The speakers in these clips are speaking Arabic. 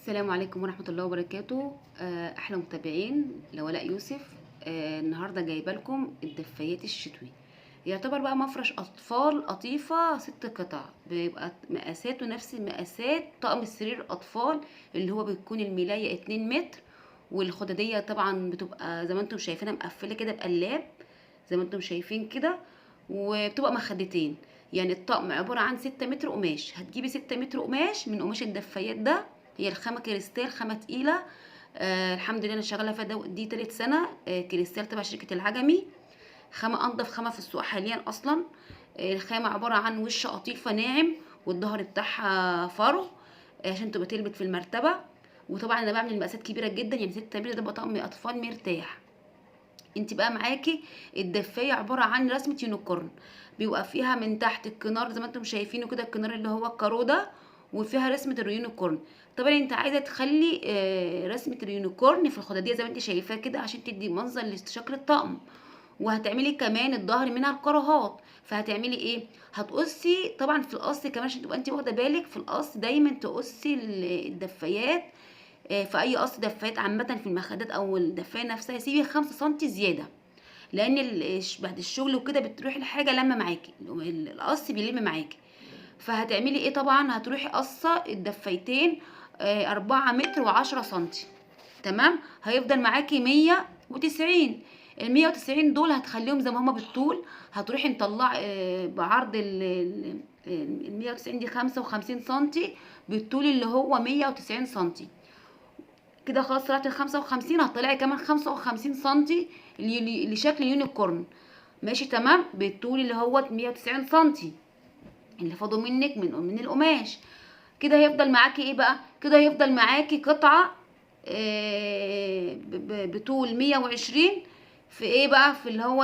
السلام عليكم ورحمة الله وبركاته. أحلى متابعين لولاء يوسف. النهاردة جايبة لكم الدفايات الشتوي. يعتبر بقى مفرش أطفال قطيفة 6 قطع، بيبقى مقاساته نفس مقاسات طقم السرير أطفال، اللي هو بتكون الملاية 2 متر، والخدادية طبعا بتبقى زي ما انتم شايفينها مقفلة كده بقلاب زي ما انتم شايفين كده، وبتبقى مخدتين. يعني الطقم عبارة عن 6 متر قماش. هتجيبي 6 متر قماش من قماش الدفايات ده. هي الخامة كريستال، خامة تقيلة. الحمد لله انا شغالة فيها دي تالت سنة. كريستال تبع شركة العجمي، خامة انضف خامة في السوق حاليا اصلا. الخامة عبارة عن وش قطيفة ناعم، والظهر بتاعها فرو، عشان تبقى تلبت في المرتبة. وطبعا انا بعمل مقاسات كبيرة جدا، يعني 6 متر ده بقى طقم اطفال مرتاح. انت بقى معاكي الدفايه عباره عن رسمه يونيكورن، بيبقى فيها من تحت الكنار زي ما انتم شايفينه كده، الكنار اللي هو الكارو ده، وفيها رسمه اليونيكورن. طبعا انت عايزه تخلي رسمه اليونيكورن في الخداديه زي ما انت شايفاه كده، عشان تدي منظر لشكل الطقم. وهتعملي كمان الظهر منها الكراهات. فهتعملي ايه؟ هتقصي طبعا في القص كمان، عشان تبقى انت واخده بالك في القص دايما تقصي الدفايات. في اي قص دفايات عامه في المخدات او الدفايه نفسها سيبي 5 سم زياده، لان بعد الشغل وكده بتروحي الحاجه لما معاكي القص بيلم معاكي. فهتعملي ايه؟ طبعا هتروحي قصه الدفايتين 4 متر و10 سنتي. تمام، هيفضل معاكي 190. ال 190 دول هتخليهم زي ما هما بالطول. هتروحي مطلع بعرض ال 190 دي 55 سنتي، بالطول اللي هو 190 سنتي. كده خلاص طلعت ال 55. هتطلعي كمان 55 سنتي لشكل يونيكورن. ماشي تمام، بالطول اللي هو 190 سنتي اللي فاضوا منك من القماش. كده هيفضل معاكي ايه بقى؟ كده هيفضل معاكي قطعه بطول 120، في ايه بقى؟ في اللي هو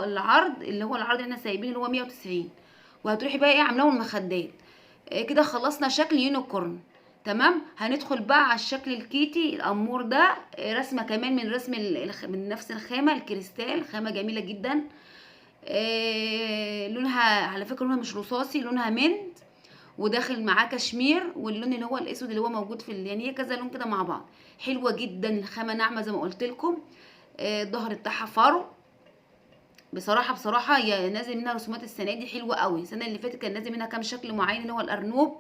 العرض، اللي هو العرض احنا سايبين اللي هو 190. وهتروحي بقى ايه عاملاه المخدات. كده خلصنا شكل يونيكورن. تمام، هندخل بقى على الشكل الكيتي الامور ده. رسمه كمان من رسم من نفس الخامه الكريستال، خامه جميله جدا. لونها على فكره لونها مش رصاصي، لونها منت، وداخل معاه كشمير، واللون اللي هو الاسود اللي هو موجود في يعني هي كذا لون كده مع بعض. حلوه جدا، الخامه ناعمه زي ما قلت لكم. الظهر بتاعها فرو. بصراحه هي نازل منها رسومات السنه دي حلوه قوي. السنه اللي فاتت كان نازل منها كام شكل معين اللي هو الارنوب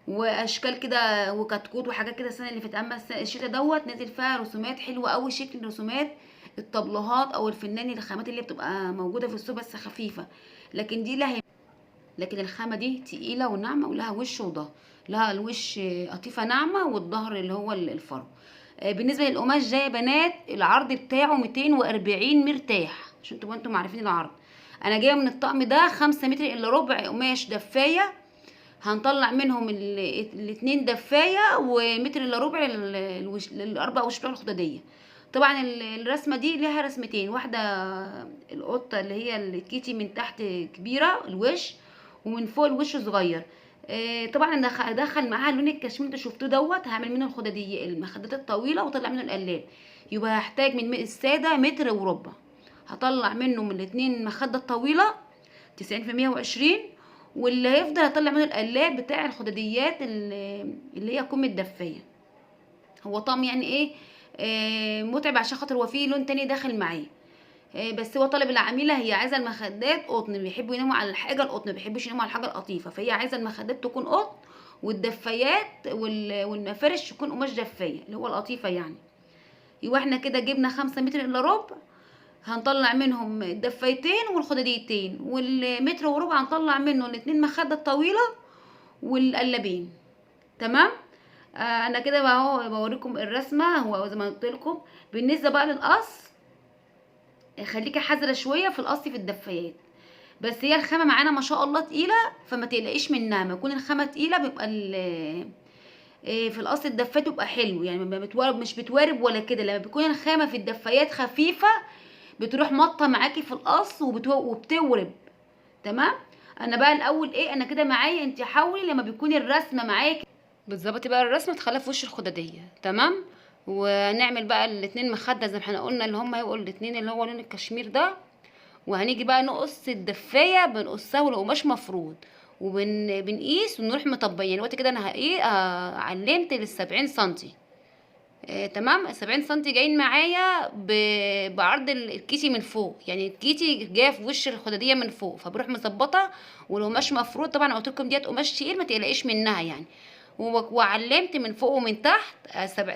واشكال كده وكتكوت وحاجات كده. السنه اللي فاتت، اما الشتا دوت نازل فيها رسومات حلوه قوي، شكل رسومات الطبلوهات او الفناني، الخامات اللي بتبقى موجوده في السوق بس خفيفه. لكن دي لها، لكن الخامه دي تقيله وناعمه، ولها وش وظهر. لها الوش قطيفه ناعمه، والظهر اللي هو الفرو. بالنسبه للقماش ده يا بنات، العرض بتاعه 240 مرتاح، عشان تبقوا انتم عارفين العرض. انا جايه من الطقم ده 5 متر الا ربع قماش دفايه. هنطلع منهم الاتنين دفايه، ومتر الا ربع الاربع وش بتوع الخداديه. طبعا الرسمه دي ليها رسمتين، واحده القطه اللي هي الكيتي من تحت كبيره الوش، ومن فوق الوش صغير. طبعا انا ادخل معاها لون الكشمير اللي شفتوه دوت. هعمل منه الخداديه المخدات الطويله، واطلع منه القلاب. يبقى هحتاج من الساده متر وربع. هطلع منه من الاتنين مخده الطويله 90 في 120، واللي هيفضل هطلع منه القلاب بتاع الخداديات اللي هي كم الدفايه. هو طقم يعني ايه متعب، عشان خاطر هو فيه لون تاني داخل معاه. بس هو طالب العميله هي عايزه المخدات قطن، بيحبوا يناموا على الحاجه القطن، ما بيحبوش يناموا على الحاجه القطيفه. فهي عايزه المخدات تكون قطن، والدفايات والمفارش تكون قماش دفايه اللي هو القطيفه يعني. يبقى احنا كده جبنا 5 متر الا ربع. هنطلع منهم الدفايتين والخداديتين، والمتر وربع هنطلع منه الاتنين مخده الطويله والقلابين. تمام. انا كده بقى اهو بوريكم الرسمه. هو زي ما قلت لكم بالنسبه بقى للقص، خليكي حذره شويه في القص في الدفايات. بس هي الخامه معانا ما شاء الله تقيله، فما تقلقيش منها. ما يكون الخامه تقيله بيبقى في القص الدفايات بيبقى حلو، يعني ما بتوارب، مش بتوارب ولا كده. لما بيكون الخامه في الدفايات خفيفه بتروح مطه معاكي في القص وبتورب. تمام. انا بقى الاول ايه، انا كده معايا، انت حاولي لما بيكون الرسمه معاكي بتظبطي بقى الرسمه تخليها في وش الخداديه. تمام. ونعمل بقى الاتنين مخده زي ما احنا قلنا، اللي هم هيبقوا الاتنين اللي هو لون الكشمير ده. وهنيجي بقى نقص الدفايه، بنقصها والقماش مفرود، وبنقيس ونروح مطبقين. يعني دلوقتي كده انا ايه علمت لل70 سنتي. تمام. ال70 سنتي جايين معايا بعرض الكيسي من فوق، يعني الكيسي جايه في وش الخداديه من فوق، فبروح مظبطه. والقماش مفروض طبعا، قلت لكم ديت قماش تقيل ما تقلقيش منها يعني. وعلمت من فوق ومن تحت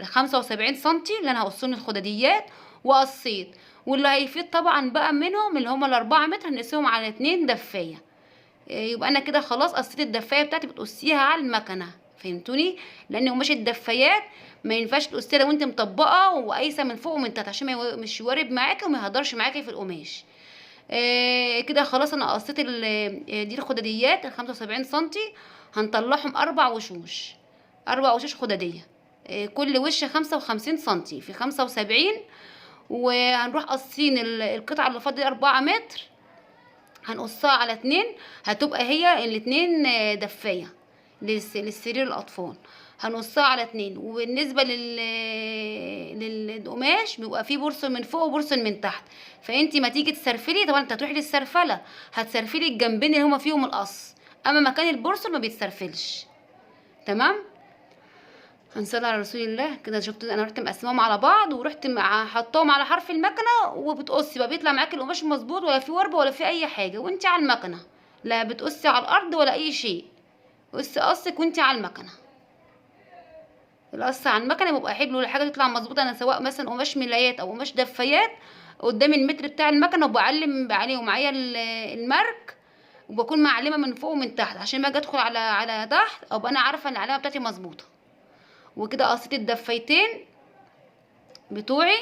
75 سنتي اللي انا هقصهم الخداديات، وقصيت. واللي هيفيد طبعا بقى منهم اللي هما ال4 متر هنقسمهم على 2 دفايه. يبقى انا كده خلاص قصيت الدفايه بتاعتي، بتقصيها على المكنه. فهمتوني؟ لان قماش الدفايات ما ينفعش تقصيها لو انت مطبقه وقايسه من فوق ومن تحت، عشان مش يورب معاكي وما يهدرش معاكي في القماش. كده خلاص انا قصيت دي الخداديات ال75 سنتي. هنطلعهم 4 وشوش، 4 وشوش خداديه. كل وش 55 سنتي في 75. وهنروح قصين القطعه اللي فاضله 4 متر، هنقصها على 2. هتبقى هي الاتنين دفايه للسرير الاطفال. هنقصها على 2. وبالنسبه للقماش بيبقى فيه بورصن من فوق وبورصن من تحت. فانت ما تيجي تسرفلي، طبعا انت هتروحي للسرفله هتسرفلي الجنبين اللي هما فيهم القص، اما مكان البورصن ما بيتسرفلش. تمام. هنصلي على رسول الله. كده شفت انا رحت مقسماهم على بعض، ورحت حطاهم على حرف المكنه، وبتقصي بقى بيطلع معاكي القماش مظبوط، ولا في وربه ولا في اي حاجه وانت على المكنه. لا بتقصي على الارض ولا اي شيء، قصي قصك وانت على المكنه. القص على المكنه بيبقى حلو، الحاجه تطلع مظبوطه. انا سواء مثلا قماش ملايات او قماش دفايات، قدام المتر بتاع المكنه وبعلم عليه، ومعايا المارك، وبكون معلمه من فوق ومن تحت عشان ما اجي ادخل على تحت ابقى انا عارفه ان العلامه بتاعتي مظبوطه. وكده قصيت الدفايتين بتوعي.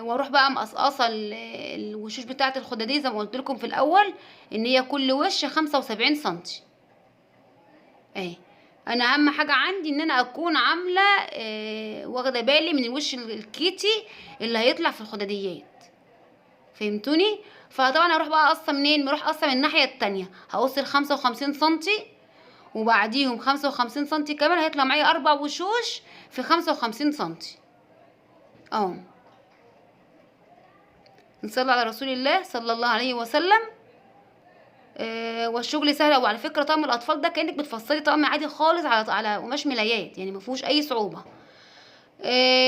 واروح بقى مقصقصه الوشوش بتاعه الخداديه زي ما قلت لكم في الاول، ان هي كل وش 75 سنتي. اهي. انا اهم حاجه عندي ان انا اكون عامله واخده بالي من الوش الكيتي اللي هيطلع في الخداديات. فهمتوني؟ فطبعا هروح بقى قصه منين؟ بروح قصه من الناحيه التانية. هقص ال55 سنتي، وبعديهم 55 سنتي كمان، هيطلع معايا 4 وشوش في 55 سنتي اهو. نصلي على رسول الله صلى الله عليه وسلم. والشغل سهل. وعلى فكره طقم الاطفال ده كانك بتفصلي طقم عادي خالص على قماش ملايات، يعني ما فيهوش اي صعوبه.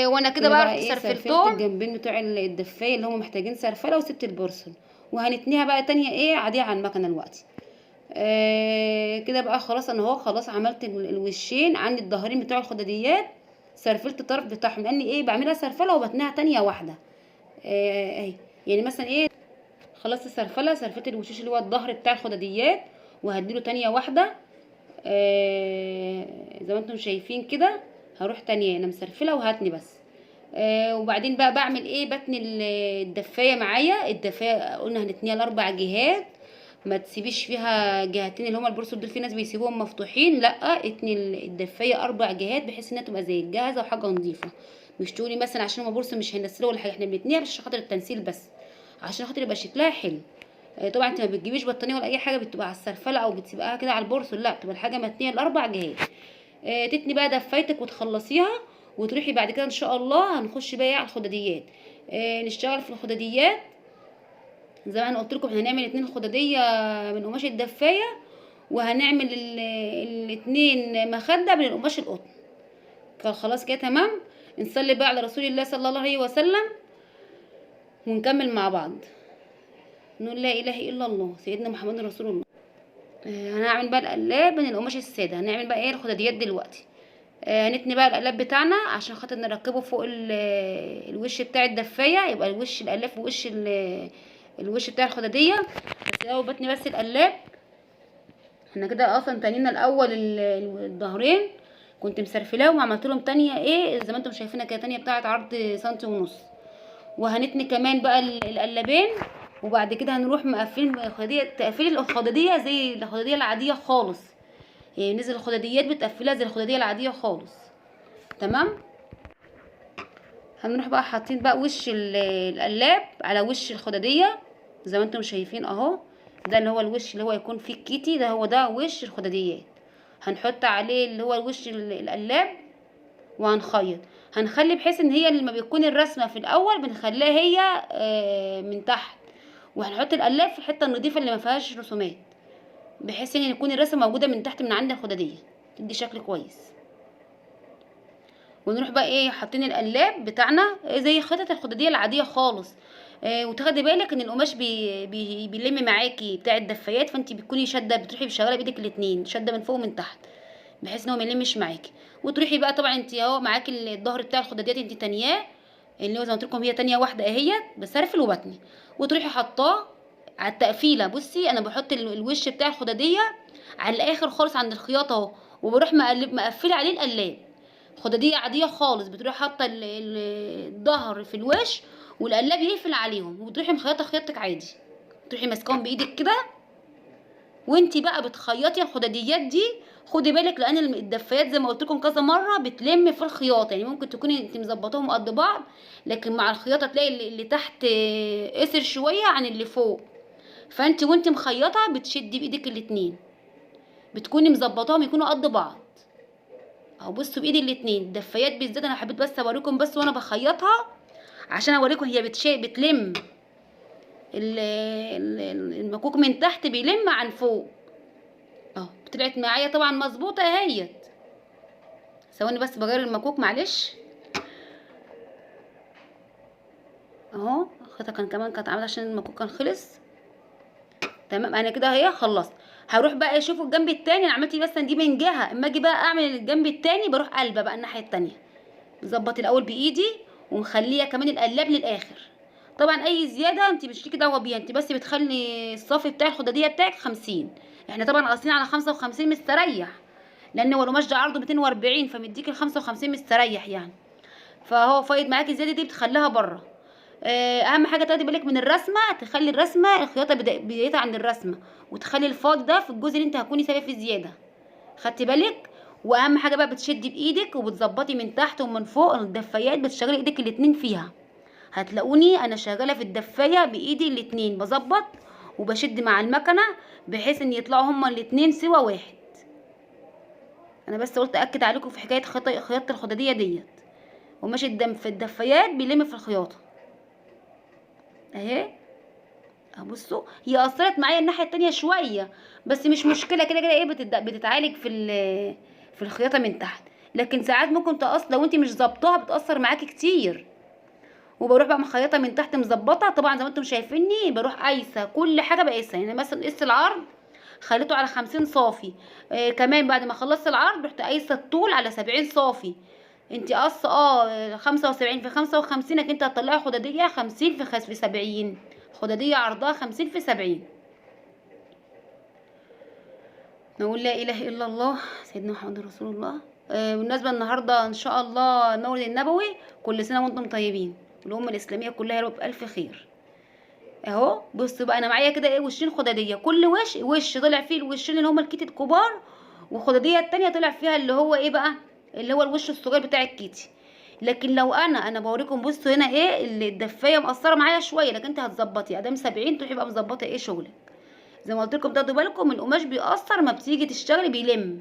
وانا كده بقى رحت سرفلتهم الجنبين بتوع الدفايه اللي هم محتاجين سرفله، وسبت البورصل. وهنتنيها بقى تانية ايه عاديه على المكنه دلوقتي. كده بقى خلاص انا اهو خلاص عملت الوشين. عندي الظهرين بتوع الخداديات سرفلت الطرف بتاعهم، لان ايه بعملها سرفله وبتنيها تانية واحده. اهي يعني مثلا ايه خلاص السرفله سرفلت الوشوش اللي هو الظهر بتاع الخداديات، وهديله تانية واحده. زي ما انتم شايفين كده. هروح تانية انا مسرفله وهتني بس. وبعدين بقى بعمل ايه؟ بتني الدفايه معايا. الدفايه قلنا هنتنيها ل4 جهات، ما تسيبيش فيها جهتين اللي هما البورصه دول، في ناس بيسيبوهم مفتوحين. لا، اتني الدفايه 4 جهات بحيث انها تبقى زي الجاهزه وحاجه نظيفه. مش تقولي مثلا عشان هما بورصه مش هنسلوه ولا حاجه، احنا بنتنيها عشان خاطر التنسيل بس، عشان خاطر يبقى شكلها حلو. طبعا انت ما بتجيبيش بطانيه ولا اي حاجه بتبقى على السرفله او بتسيبها كده على البورصه، لا بتبقى الحاجه متنيه ل4 جهات. تتني بقى دفايتك وتخلصيها، وتروحي بعد كده ان شاء الله هنخش بقى على الخداديات. نشتغل في الخداديات. زي ما انا قلت لكم هنعمل 2 خداديه من قماش الدفايه، وهنعمل ال2 مخده من القماش القطن. خلاص كده تمام. نصلي بقى على رسول الله صلى الله عليه وسلم ونكمل مع بعض. نقول لا اله الا الله سيدنا محمد رسول الله. هنعمل بقى القلاب من القماش الساده. هنعمل بقى ايه الخداديات دلوقتي. هنتني بقى القلاب بتاعنا عشان خاطر نركبه فوق الوش بتاع الدفايه، يبقى الوش القلاب ووش الوش بتاع الخداديه. بس الاول بتني بس القلاب. احنا كده اصلا تانينا الاول الظهرين كنت مسرفلاهم وعملت لهم تانية ايه زي ما انتم شايفينها كده، تانية بتاعت عرض 1.5 سم. وهنتني كمان بقى القلابين. وبعد كده هنروح مقفلين الخداديه تقفيل الخداديه زي الخداديه العاديه خالص. يعني نزل الخداديات بتقفلها زي الخداديه العاديه خالص. تمام. هنروح بقى حاطين بقى وش القلاب على وش الخداديه زي ما انتم شايفين اهو. ده اللي هو الوش اللي هو يكون فيه الكيتي، ده هو ده وش الخداديات. هنحط عليه اللي هو الوش القلاب وهنخيط. هنخلي بحيث ان هي لما بيكون الرسمه في الاول بنخليها هي من تحت، وهنحط القلاب في الحته النظيفه اللي ما فيهاش رسومات. بحيث ان يكون الرسمه موجوده من تحت من عند الخداديه، تدي شكل كويس. ونروح بقى ايه حاطين القلاب بتاعنا زي خيطه الخداديه العاديه خالص. وتاخدي بالك ان القماش بيلم معاكي بتاع الدفايات، فانت بتكوني شاده، بتروحي شغاله بايدك الاتنين، شاده من فوق ومن تحت بحيث ان هو ما يلمش معاكي. وتروحي بقى طبعا انت اهو معاكي الظهر بتاع الخداديات انت تانياه، اللي هو زي ما قلت لكم هي تانيه واحده اهيت بسرفل وبتني، وتروحي حطاه على التقفيله. بصي انا بحط الوش بتاع الخداديه على الاخر خالص عند الخياطه اهو، وبروح مقفله عليه القلاب. خداديه عاديه خالص بتروحي حاطه الظهر في الوش والقلاب يقفل عليهم، وتروحي مخيطه خيطتك عادي، تروحي ماسكاهم بايدك كده. وانتي بقى بتخيطي الخداديات دي، خدي بالك لان الدفايات زي ما قلت لكم كذا مره بتلم في الخياطه، يعني ممكن تكوني انت مظبطاهم قد بعض لكن مع الخياطه تلاقي اللي تحت قصر شويه عن اللي فوق، فانت وانت مخيطه بتشدي بايدك الاتنين، بتكوني مظبطاهم يكونوا قد بعض اهو. بصوا بايدي الاتنين الدفايات بالذات، انا حبيت بس اوريكم بس وانا بخيطها عشان اوريكم هي بتلم المكوك من تحت بيلم عن فوق اهو. طلعت معايا طبعا مظبوطه اهيت. ثواني بس بغير المكوك معلش اهو. الخيطه كانت عامله عشان المكوك كان خلص. تمام انا كده اهي خلصت. هروح بقى اشوفوا الجنب التاني، انا عملت مثلا دي من جهه، اما اجي بقى اعمل الجنب التاني بروح قلبه بقى الناحيه التانيه، مظبط الاول بايدي ومخليه كمان القلاب للاخر. طبعا اي زياده انت مش ليكي دعوه بيها، انت بس بتخلي الصافي بتاع الخداديه بتاعك 50. احنا طبعا قاصين على 55 مستريح، لان هو القماش ده عرضه 240 فمديك ال 55 مستريح يعني، فهو فايد معاكي الزياده دي بتخليها بره. اهم حاجه تاخدي بالك من الرسمه، تخلي الرسمه الخياطه بدايتها عند الرسمه، وتخلي الفاض ده في الجزء اللي انت هتكوني سايبه فيه زياده، خدتي بالك. واهم حاجه بقى بتشدي بايدك وبتظبطي من تحت ومن فوق الدفايات، بتشغلي ايدك الاتنين فيها. هتلاقوني انا شغاله في الدفايه بايدي الاتنين بظبط وبشد مع المكنه بحيث ان يطلعوا هما الاتنين سوا واحد. انا بس قلت اكد عليكم في حكايه خياطه الخداديه ديت، وماشي الدم في الدفايات بيلم في الخياطه اهي. بصوا هي اثرت معايا الناحيه التانية شويه بس مش مشكله، كده كده ايه بتتعالج في الخياطه من تحت. لكن ساعات ممكن تقص لو انت مش ظابطاها بتاثر معاكي كتير. وبروح بقى مخيطه من تحت مظبطه طبعا زي ما انتم شايفيني، بروح قايسه كل حاجه بقيسها. يعني مثلا قيس العرض خليته على 50 صافي، كمان بعد ما خلصت العرض رحت قايسه الطول على 70 صافي. انت قص 75 في 55 انت هتطلعي خداديه 50 في 70، خداديه عرضها 50 في 70. نقول لا اله الا الله سيدنا محمد رسول الله. بالنسبه النهارده ان شاء الله المولد النبوي، كل سنه وانتم طيبين، والامه الاسلاميه كلها يا رب بالف خير. اهو بصوا بقى انا معايا كده ايه وشين خداديه، كل وش طلع فيه الوشين اللي هما الكيت الكبار، والخداديه التانية طلع فيها اللي هو ايه بقى اللي هو الوش الصغير بتاع الكيتي. لكن لو انا بوريكم بصوا هنا ايه اللي الدفايه مقصره معايا شويه، لكن انت هتظبطي ادام 70 تروحي بقى مظبطه ايه شغلك. زي ما قلت لكم تاخدوا بالكم القماش بيقصر ما بتيجي تشتغلي بيلم،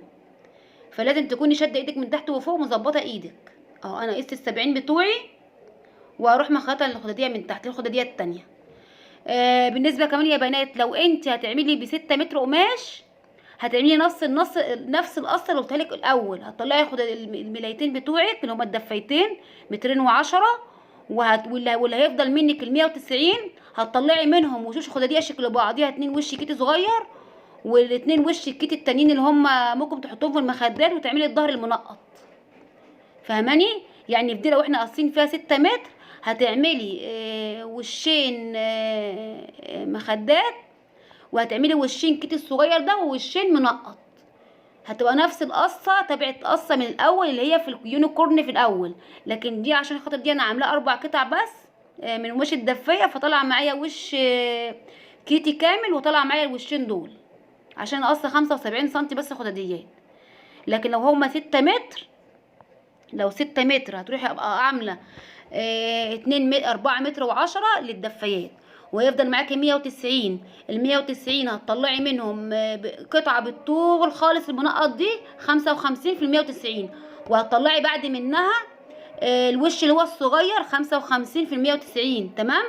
فلازم تكوني شاده ايدك من تحت وفوق مظبطه ايدك اهو. انا قست ال70 بتوعي واروح مخيطه الخداديه من تحت الخداديه التانية. بالنسبه كمان يا بنات لو انت هتعملي ب6 متر قماش، هتعملي نفس القصه اللي قلتها لك الاول، هتطلعي الملايتين بتوعك اللي هما الدفايتين 210، واللي هيفضل منك ال190 هتطلعي منهم وشوش خداديه شكل بعضيها 2 وش كيتي صغير، والاتنين وش الكيتي التانيين اللي هما ممكن تحطوهم في المخدات وتعملي الظهر المنقط، فاهماني؟ يعني في دي لو احنا قاصين فيها 6 متر هتعملي وشين مخدات، وهتعملي وشين كيتي الصغير ده ووشين منقط، هتبقى نفس القصه تبعت قصه من الاول اللي هي في اليونيكورن في الاول. لكن دي عشان خاطر دي انا عاملاه 4 قطع بس من وش الدفايه، فطلع معايا وش كيتي كامل وطلع معايا الوشين دول عشان قصه 75 سم بس خداديات. لكن لو هما 6 متر، لو 6 متر هتروحي ابقى عامله 2 متر 4 متر و10 للدفايات، ويفضل معاكي 190. ال190 هتطلعي منهم قطعه بالطول خالص المنقط دي 55 في ال190، وهتطلعي بعد منها الوش اللي هو الصغير 55 في ال190 تمام.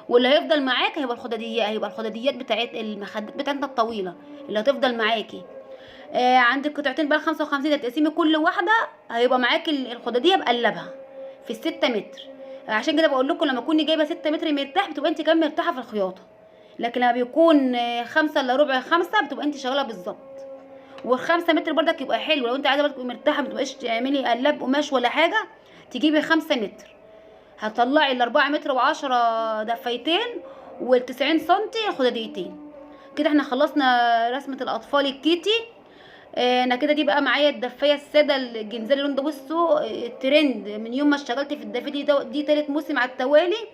واللي هيفضل معاك هيبقى الخداديات بتاعت المخدات بتاعتنا الطويله اللي هتفضل معاكي. عندك قطعتين بقى 55، ده تقسيمي كل واحده هيبقى معاكي الخداديه بقلبها في ال6 متر. عشان كده بقول لكم لما تكوني جايبه 6 متر مرتاح بتبقى انت كمان مرتاحه في الخياطه، لكن لما بيكون 5 إلا ربع 5 بتبقى انت شغاله بالظبط. وال5 متر برضك يبقى حلو لو انت عايزه تبقي مرتاحه، ما تبقاش تعملي قلاب قماش ولا حاجه، تجيبي 5 متر هتطلعي ال4 متر و10 دفايتين وال90 سنتي خداديتين. كده احنا خلصنا رسمه الاطفال الكيتي. انا كده دي بقى معايا الدفايه الساده الجنزاني اللون ده. بصوا الترند من يوم ما اشتغلت في الدفايه دي تالت موسم على التوالي،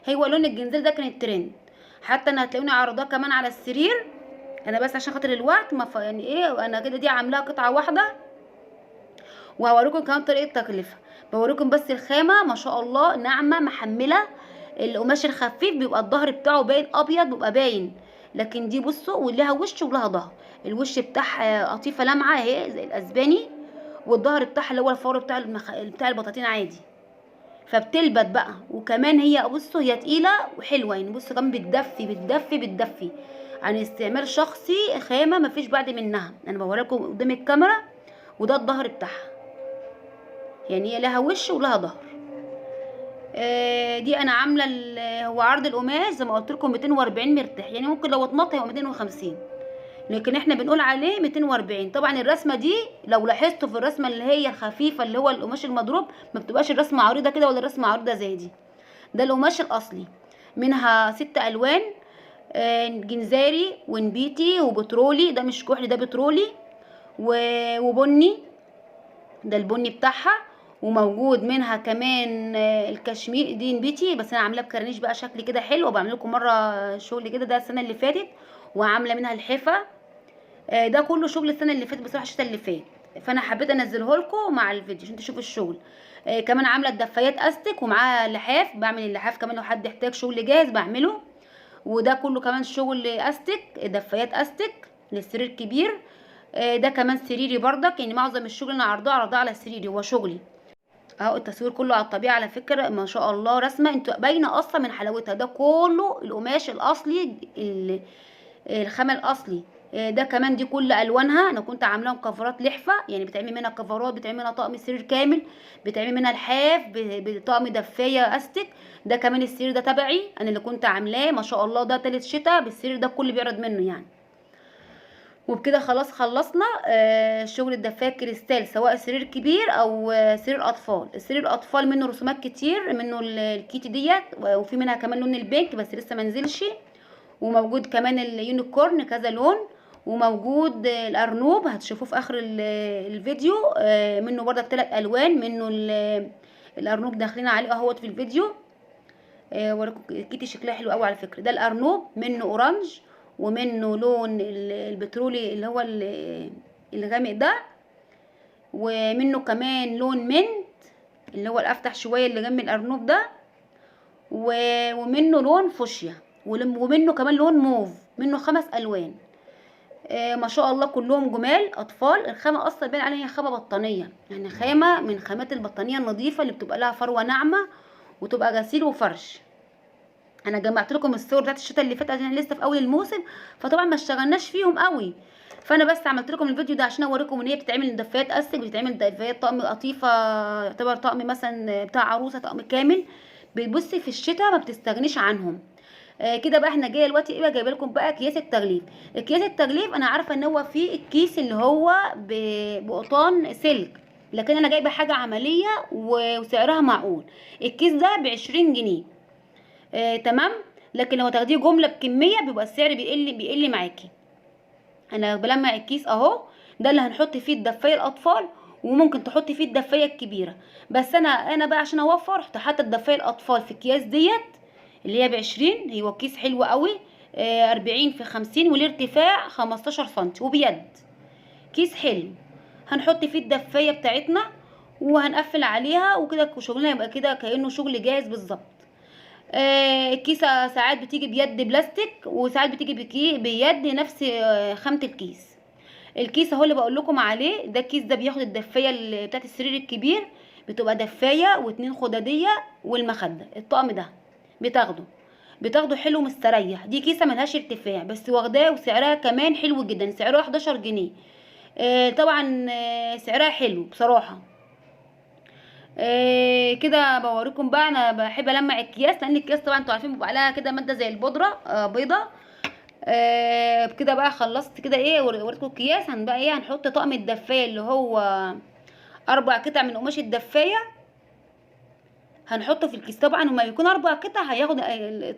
هو لون الجنزاني ده كان الترند. حتى انا هتلاقوني عارضاه كمان على السرير، انا بس عشان خاطر الوقت ما يعني ايه، انا كده دي عاملاها قطعه واحده. وهوريكم كمان طريقه تغليفها، بوريكم بس الخامه ما شاء الله ناعمه محمله. القماش الخفيف بيبقى الظهر بتاعه باين ابيض، بيبقى باين، لكن دي بصوا ولها وش ولها ظهر. الوش بتاعها قطيفه لامعه اهي زي الاسباني، والظهر بتاعها اللي هو الفور بتاع بتاع البطاطين عادي. فبتلبت بقى، وكمان هي بصوا هي تقيله وحلوه يعني. بصوا كمان بتدفي عن استعمال شخصي، خامه مفيش بعد منها. انا بوريكم قدام الكاميرا، وده الظهر بتاعها، يعني هي لها وش ولها ظهر. دي انا عامله هو عرض القماش زي ما قلت لكم 240 مرتاح، يعني ممكن لو اتنطط هيبقى 250، لكن احنا بنقول عليه 240. طبعا الرسمه دي لو لاحظتوا في الرسمه اللي هي الخفيفه اللي هو القماش المضروب ما بتبقاش الرسمه عريضه كده ولا الرسمه عريضه زي دي. ده القماش الاصلي، منها 6 الوان، جنزاري ونبيتي وبترولي، ده مش كحلي ده بترولي، وبني، ده البني بتاعها. وموجود منها كمان الكشمير دي نبيتي، بس انا عاملاه بكرنيش بقى شكل كده حلو، وبعمل لكم مره شغل كده ده السنه اللي فاتت، وعامله منها الحفه. ده كله شغل السنه اللي فاتت بصراحه، الشتا اللي فات، فانا حبيت انزله لكم مع الفيديو عشان تشوفوا الشغل. كمان عامله الدفايات استك ومعاها لحاف، بعمل اللحاف كمان لو حد يحتاج شغل جاهز بعمله. وده كله كمان شغل استك، دفايات استك للسرير كبير. ده كمان سريري بردك، يعني معظم الشغل اللي انا عرضاه على سريري هو شغلي اهو. التصوير كله على الطبيعه على فكره، ما شاء الله رسمه انتوا باينه اصلا من حلاوتها. ده كله القماش الاصلي، الخامه الاصلي. ده كمان دي كل الوانها انا كنت عاملاهم كفرات لحفه، يعني بتعمل منها كفرات، بتعمل منها طقم سرير كامل، بتعمل منها الحاف بطقم دفايه استك. ده كمان السرير ده تبعي انا اللي كنت عاملاه، ما شاء الله ده تالت شتا بالسرير ده كل بيعرض منه يعني. وبكده خلاص خلصنا شغل الدفايه كريستال، سواء سرير كبير او سرير اطفال. السرير الاطفال منه رسومات كتير، منه الكيتي ديت، وفي منها كمان لون البينك بس لسه منزلش، وموجود كمان اليونيكورن كذا لون، وموجود الارنوب هتشوفوه في اخر الفيديو. منه برضك 3 الوان، منه الارنوب داخلين عليه اهوت في الفيديو. وراكم الكيتي شكلها حلو قوي على فكره. ده الارنوب منه اورانج، ومنه لون البترولي اللي هو الغامق ده، ومنه كمان لون منت اللي هو الافتح شويه اللي جنب الارنوب ده، ومنه لون فوشيا، ومنه كمان لون موف. منه 5 الوان. ما شاء الله كلهم جمال اطفال. الخامه اصلا باين عليها خامه بطانيه، يعني خامه من خامات البطانيه النظيفه اللي بتبقى لها فروه ناعمه وتبقى غسيل وفرش. انا جمعت لكم الصور بتاعت الشتاء اللي فات عشان لسه في اول الموسم، فطبعا ما اشتغلناش فيهم قوي، فانا بس عملت لكم الفيديو ده عشان اوريكم ان هي بتتعمل دفايات استك، بتتعمل دفايات طقم قطيفه، يعتبر طقم مثلا بتاع عروسه، طقم كامل. بتبصي في الشتاء ما بتستغنيش عنهم. كده بقى احنا جايه دلوقتي ايه بقى، جايبه لكم بقى اكياس التغليف. اكياس التغليف انا عارفه ان هو فيه الكيس اللي هو بقطان سلك، لكن انا جايبه حاجه عمليه وسعرها معقول. الكيس ده ب20 جنيه. تمام. لكن لو تاخديه جمله بكميه بيبقى السعر بيقل معاكي. انا بلمع الكيس اهو، ده اللي هنحط فيه الدفايه الاطفال، وممكن تحطي فيه الدفايه الكبيره، بس انا بقى عشان اوفر رحت حاطه الدفايه الاطفال في الكياس ديت اللي هي ب20. هو كيس حلو قوي، 40 في 50 والارتفاع 15 سنتي وبيد. كيس حلو هنحط فيه الدفايه بتاعتنا وهنقفل عليها، وكده شغلنا يبقى كده كانه شغل جاهز بالظبط. الكيسه ساعات بتيجي بيد بلاستيك، وساعات بتيجي بيد نفس خامه الكيس. الكيس اهو اللي بقول لكم عليه ده، الكيس ده بياخد الدفايه بتاعت السرير الكبير، بتبقى دفايه و2 خداديه والمخده. الطقم ده بتاخده بتاخده حلو مستريح. دي كيسه ملهاش ارتفاع بس واخداه، وسعرها كمان حلو جدا، سعرها 11 جنيه. طبعا سعرها حلو بصراحه. كده بوريكم بقى. انا بحب المع الكياس، لان الكياس طبعا انتوا عارفين بيبقى عليها كده ماده زي البودره بيضه. كده بقى خلصت كده ايه، وريتكم الكياس. بقى ايه، هنحط طقم الدفايه اللي هو 4 قطع من قماش الدفايه، هنحطه في الكيس. طبعا لما يكون 4 قطع هياخد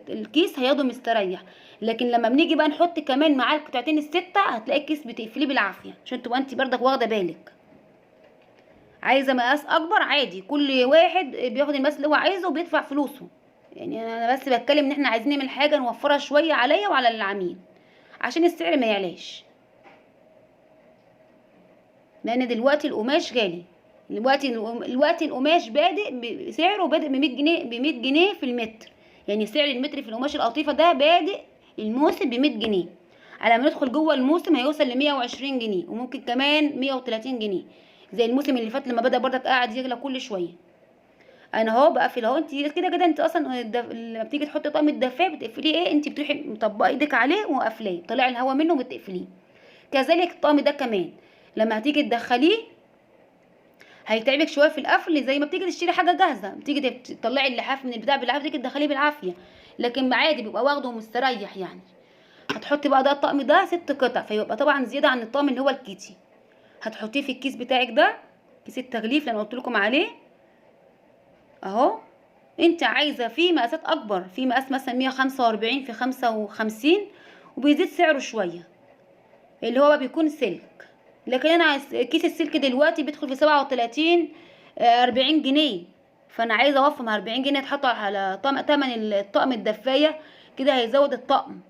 الكيس هياخده مستريح، لكن لما بنيجي بقى نحط كمان معاه القطعتين الستة هتلاقي الكيس بتقفليه بالعافيه، عشان تبقى انت برضك واخده بالك. عايزه مقاس اكبر عادي، كل واحد بياخد المقاس اللي هو عايزه وبيدفع فلوسه. يعني انا بس بتكلم ان احنا عايزين نعمل حاجه نوفرها شويه عليا وعلى العميل، عشان السعر ما يعلاش، لان دلوقتي القماش غالي. دلوقتي القماش بادئ سعره بادئ ب 100 جنيه، ب 100 جنيه في المتر. يعني سعر المتر في القماش القطيفه ده بادئ الموسم ب 100 جنيه، على ما ندخل جوه الموسم هيوصل ل 120 جنيه، وممكن كمان 130 جنيه، زي الموسم اللي فات لما بدأ برضك قاعد يغلى كل شويه. انا اهو بقفل اهو. انت كده كده انت اصلا لما بتيجي تحطي طقم الدفايه بتقفليه ايه، انت بتروحي مطبقه ايدك عليه وقافلاه، طالع الهواء منه وبتقفليه. كذلك الطقم ده كمان لما هتيجي تدخليه هيتعبك شويه في القفل، زي ما بتيجي تشتري حاجه جاهزه، بتيجي تطلعي اللحاف من البتاع بالعافيه، تيجي تدخليه بالعافيه، لكن عادي بيبقى واخده ومستريح يعني. هتحطي بقى ده الطقم ده 6 قطع، فيبقى طبعا زياده عن الطقم اللي هو الكيتي. هتحطيه في الكيس بتاعك ده، كيس التغليف اللي انا قلت لكم عليه اهو. انت عايزه فيه مقاسات اكبر، في مقاس مثلا 145 في 55، وبيزيد سعره شويه، اللي هو بيكون سلك. لكن انا كيس السلك دلوقتي بيدخل في 37 40 جنيه، فانا عايزه اوفر 40 جنيه تحط على تمن الطقم الدفايه، كده هيزود الطقم.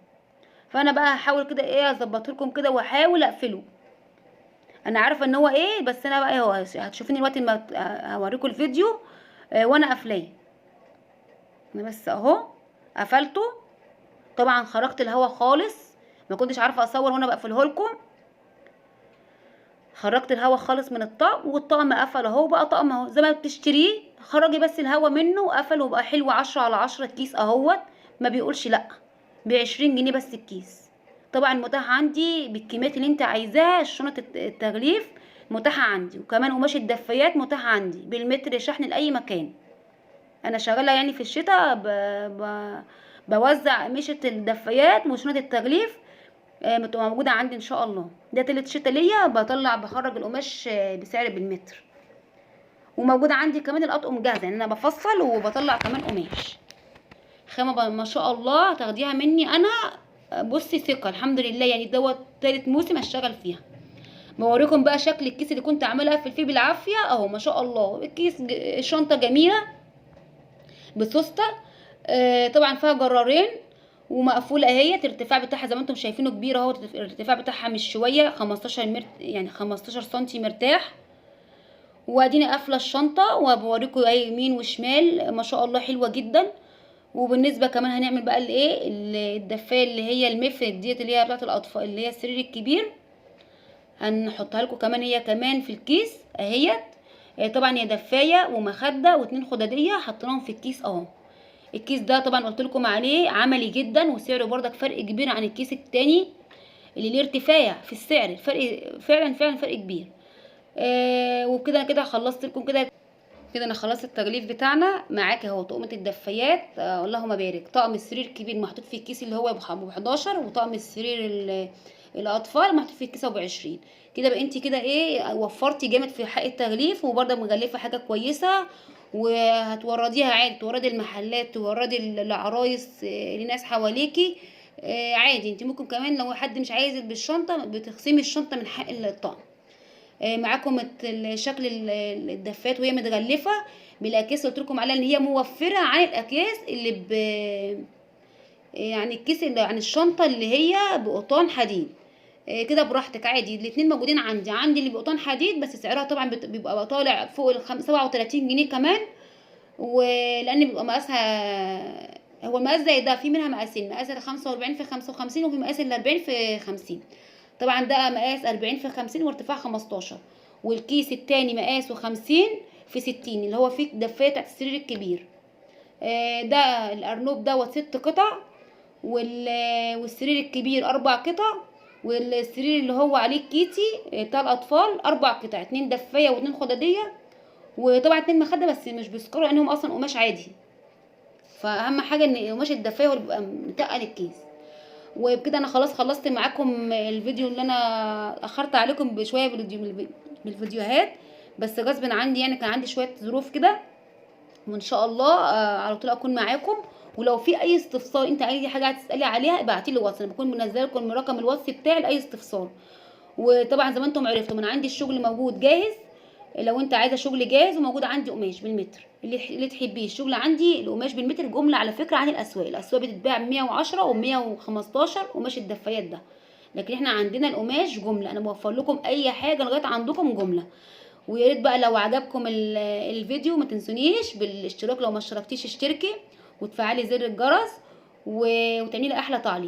فانا بقى هحاول كده ايه اظبطه لكم كده واحاول اقفله. انا عارفه ان هو ايه، بس انا بقى هو هتشوفيني دلوقتي لما هوريكم الفيديو وانا قافلاه. انا بس اهو قفلته. طبعا خرجت الهوا خالص، ما كنتش عارفه اصور وانا بقفله لكم. خرجت الهوا خالص من الطقم، والطقم قفل اهو، بقى طقم اهو زي ما بتشتريه، خرجي بس الهوا منه وقفل وبقى حلو. 10/10 الكيس اهوت، ما بيقولش لا. ب20 جنيه بس الكيس. طبعا متاح عندي بالكميات اللي انت عايزاها. شنطه التغليف متاحه عندي، وكمان قماش الدفايات متاح عندي بالمتر، شحن لاي مكان. انا شغاله يعني في الشتاء بوزع قماشة الدفايات وشنطة التغليف، بتبقى موجودة عندي ان شاء الله. ده تالت شتا ليا بخرج القماش بسعر بالمتر. وموجودة عندي كمان الاطقم جاهزة، يعني انا بفصل وبطلع كمان قماش خامة ما شاء الله تاخديها مني انا. بصي ثقة الحمد لله، يعني دوت تالت موسم اشتغل فيها. بوريكم بقى شكل الكيس اللي كنت عامله اقفل فيه بالعافية اهو. ما شاء الله الكيس الشنطة جميلة بسوسته. طبعا فيها جرارين ومقفوله اهي. الارتفاع بتاعها زي ما انتم شايفينه كبير اهو، الارتفاع بتاعها مش شويه 15 يعني 15 سنتي مرتاح. واديني قافله الشنطه وبوريكم ايه يمين وشمال. ما شاء الله حلوه جدا. وبالنسبه كمان هنعمل بقى الايه الدفايه اللي هي المفرد ديت، اللي هي بتاعه الاطفال، اللي هي السرير الكبير، هنحطها لكم كمان هي كمان في الكيس اهيت. طبعا هي دفايه ومخده و2 خداديه حطيناهم في الكيس اهو. الكيس ده طبعا قلت لكم عليه عملي جدا، وسعره برضك فرق كبير عن الكيس التاني اللي ليه ارتفاع في السعر. الفرق فعلا فرق كبير. وبكده كده خلصت لكم كده. انا خلصت التغليف بتاعنا معاك اهو. طقمه الدفايات اللهم بارك. طقم السرير الكبير محطوط في الكيس اللي هو ب 11، وطقم السرير الاطفال محطوط في الكيس ب 20. كده بقى انت كده ايه وفرتي جامد في حق التغليف، وبرده مغلفه حاجه كويسه، وهتورديها عادي، توردي المحلات، توردي العرايس لناس حواليكي عادي. انت ممكن كمان لو حد مش عايز بالشنطه بتخصمي الشنطه من حق الطقم. معاكم شكل الدفات وهي متغلفه بالاكياس قلت لكم عليها ان هي موفره عن الاكياس اللي يعني الكيس اللي عن الشنطه اللي هي بقطان حديد. كده براحتك عادي. الاتنين موجودين عندي اللي بقطان حديد، بس سعرها طبعا بيبقى طالع فوق ال 37 جنيه كمان، ولان بيبقى مقاسها هو المقاس زي ده. في منها مقاسين، مقاس ال 45 في 55، وفي مقاس ال 40 في 50. طبعا ده مقاس 40 في 50 وارتفاع 15، والكيس التاني مقاسه 50 في 60 اللي هو فيه الدفايه بتاعت السرير الكبير. ده الارنوب دوت 6 قطع، والسرير الكبير 4 قطع، والسرير اللي هو عليه الكيتي بتاع الاطفال 4 قطع، 2 دفايه و2 خداديه، وطبعا 2 مخده بس مش بيسكروا لانهم اصلا قماش عادي. فاهم حاجه ان قماش الدفايه هو اللي بيبقى متقل الكيس. وبكده انا خلاص خلصت معاكم الفيديو اللي انا اخرت عليكم بشويه بالفيديوهات، بس غصب عني يعني كان عندي شويه ظروف كده، وان شاء الله على طول اكون معاكم. ولو في اي استفسار، انت اي حاجه هتسالي عليها ابعتي لي واتس، انا بكون منزله لكم رقم الواتس بتاعي لاي استفسار. وطبعا زي ما انتم عرفتوا انا عندي الشغل موجود جاهز، لو انت عايزه شغل جاهز، وموجود عندي قماش بالمتر اللي تحبيه. الشغل عندي القماش بالمتر جمله على فكره عن الاسواق. الاسواق بتتباع ب 110 و115 قماش الدفايات ده، لكن احنا عندنا القماش جمله، انا بوفر لكم اي حاجه لغايه عندكم جمله. ويا ريت بقى لو عجبكم الفيديو ما تنسونيش بالاشتراك، لو ما اشتركتيش اشتركي وتفعلي زر الجرس وتعملي احلى تعليق.